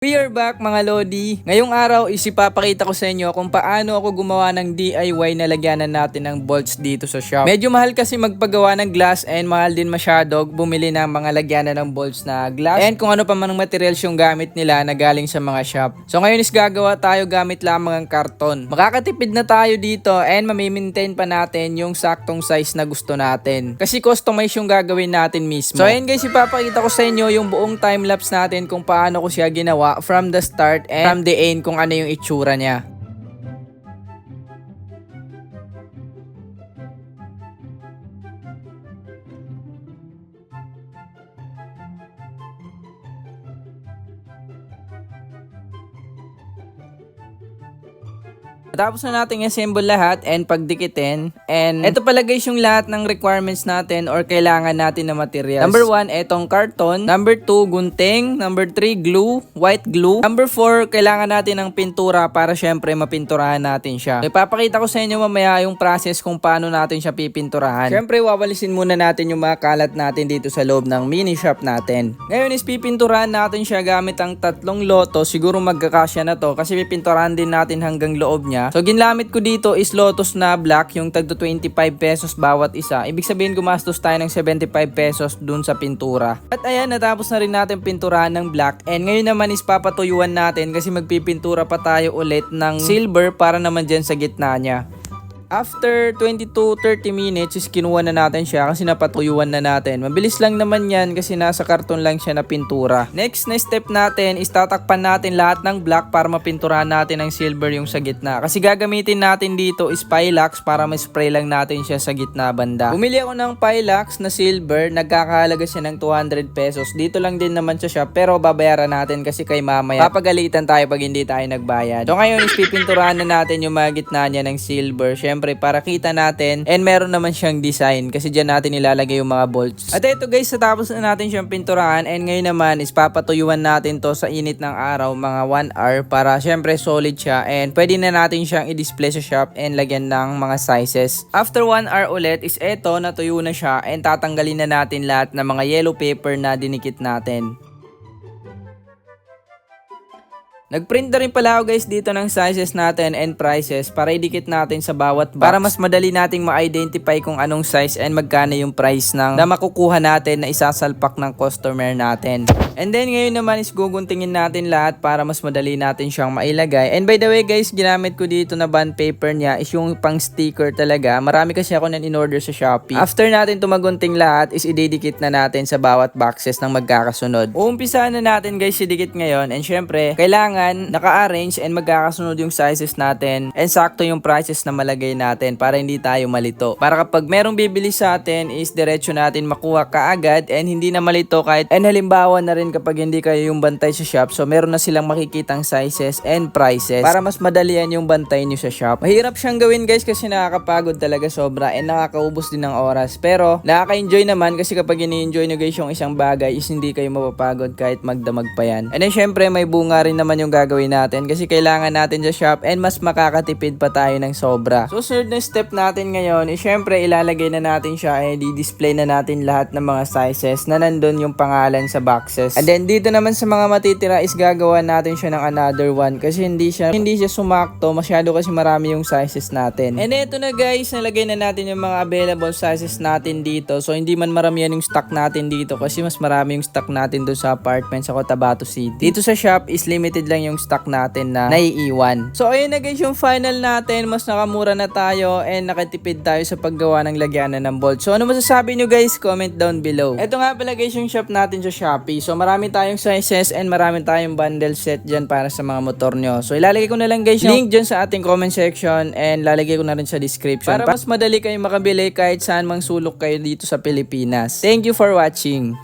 We are back mga Lodi. Ngayong araw is ipapakita ko sa inyo kung paano ako gumawa ng DIY na lagyanan natin ng bolts dito sa shop. Medyo mahal kasi magpagawa ng glass and mahal din masyado bumili ng mga lagyanan ng bolts na glass and kung ano pa man ng materials yung gamit nila na galing sa mga shop. So ngayon is gagawa tayo gamit lamang ang karton. Makakatipid na tayo dito and mamimaintain pa natin yung saktong size na gusto natin. Kasi customize yung gagawin natin mismo. So ayun guys, ipapakita ko sa inyo yung buong time-lapse natin kung paano ko siya ginawa from the start and from the end kung ano yung itsura niya. Tapos na natin i-assemble lahat and pagdikitin. And ito pala guys yung lahat ng requirements natin or kailangan natin na materials. Number 1, etong karton. Number 2, gunting. Number 3, glue, white glue. Number 4, kailangan natin ng pintura para syempre mapinturahan natin siya. So, ipapakita ko sa inyo mamaya yung process kung paano natin siya pipinturahan. Syempre wawalisin muna natin yung mga kalat natin dito sa loob ng mini shop natin. Ngayon is pipinturahan natin siya gamit ang 3 lotos. Siguro magkakasya na to kasi pipinturahan din natin hanggang loob niya. So ginamit ko dito is lotos na black, yung tagto 25 pesos bawat isa. Ibig sabihin gumastos tayo ng 75 pesos dun sa pintura. At ayan, natapos na rin natin pinturahan ng black. And ngayon naman is papatuyuan natin kasi magpipintura pa tayo ulit ng silver para naman dyan sa gitna niya. After 20 to 30 minutes is kinuha na natin siya kasi napatuyuan na natin. Mabilis lang naman yan kasi nasa karton lang siya na pintura. Next na step natin is tatakpan natin lahat ng black para mapinturahan natin ng silver yung sa gitna. Kasi gagamitin natin dito is Pilax para ma-spray lang natin siya sa gitna banda. Bumili ako ng Pilax na silver, nagkakahalaga siya ng 200 pesos. Dito lang din naman sa shop pero babayaran natin kasi kay mamaya papagalitan tayo pag hindi tayo nagbayad. So ngayon is pipinturahan na natin yung mga gitna niya ng silver. Para kita natin and meron naman siyang design kasi dyan natin ilalagay yung mga bolts. At ito guys, natapos na natin siyang pinturahan and ngayon naman is papatuyuan natin to sa init ng araw mga 1 hour para syempre solid siya and pwede na natin siyang i-display sa shop and lagyan ng mga sizes. After 1 hour ulit is eto, natuyo na siya and tatanggalin na natin lahat ng mga yellow paper na dinikit natin. Nagprint na rin pala ako guys dito ng sizes natin and prices para idikit natin sa bawat box para mas madali nating ma-identify kung anong size and magkano yung price na makukuha natin na isasalpak ng customer natin. And then ngayon naman is guguntingin natin lahat para mas madali natin siyang mailagay. And by the way guys, ginamit ko dito na bond paper niya is yung pang sticker talaga. Marami kasi ako nang in-order sa Shopee. After natin tumagunting lahat is ididikit na natin sa bawat boxes ng magkakasunod. Uumpisahan na natin guys idikit ngayon and syempre kailangan naka-arrange and magkakasunod yung sizes natin and sakto yung prices na malagay natin para hindi tayo malito. Para kapag merong bibili sa atin is diretso natin makuha kaagad and hindi na malito kahit and halimbawa na rin kapag hindi kayo yung bantay sa shop so meron na silang makikitang sizes and prices para mas madalian yung bantay nyo sa shop. Mahirap siyang gawin guys kasi nakakapagod talaga sobra and nakakaubos din ng oras pero nakaka-enjoy naman kasi kapag ini-enjoy nyo guys yung isang bagay is hindi kayo mapapagod kahit magdamag pa yan. And then syempre may bunga rin naman yung gagawin natin kasi kailangan natin sa shop and mas makakatipid pa tayo ng sobra. So third na step natin ngayon is syempre ilalagay na natin siya and i-display na natin lahat ng mga sizes na nandun yung pangalan sa boxes. And then dito naman sa mga matitira is gagawa natin siya ng another one kasi hindi siya sumakto masyado kasi marami yung sizes natin. And eto na guys, nalagay na natin yung mga available sizes natin dito. So hindi man maramihan yung stock natin dito kasi mas marami yung stock natin doon sa apartment sa Cotabato City. Dito sa shop is limited lang yung stock natin na naiiwan. So ayun na guys yung final natin, mas nakamura na tayo and nakatipid tayo sa paggawa ng lagyanan ng bolt. So ano masasabi nyo guys? Comment down below. Ito nga pala guys yung shop natin sa Shopee. So marami tayong sizes and marami tayong bundle set dyan para sa mga motor nyo. So ilalagay ko na lang guys yung link dyan sa ating comment section and lalagay ko na rin sa description para mas madali kayong makabili kahit saan mang sulok kayo dito sa Pilipinas. Thank you for watching.